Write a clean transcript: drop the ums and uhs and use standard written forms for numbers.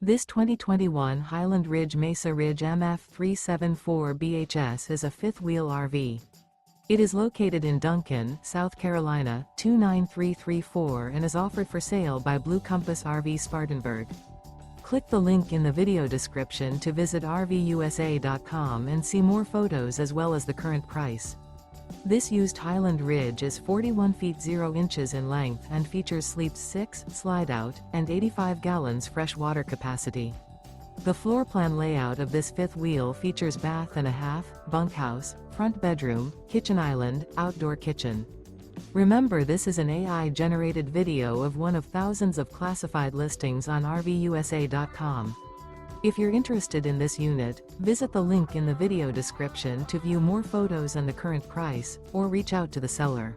This 2021 Highland Ridge Mesa Ridge MF374 BHS is a fifth-wheel RV. It is located in Duncan, South Carolina, 29334 and is offered for sale by Blue Compass RV Spartanburg. Click the link in the video description to visit RVUSA.com and see more photos as well as the current price. This used Highland Ridge is 41 feet 0 inches in length and features sleeps 6, slide-out, and 85 gallons fresh water capacity. The floor plan layout of this fifth wheel features bath and a half, bunkhouse, front bedroom, kitchen island, outdoor kitchen. Remember, this is an AI-generated video of one of thousands of classified listings on RVUSA.com. If you're interested in this unit, visit the link in the video description to view more photos and the current price, or reach out to the seller.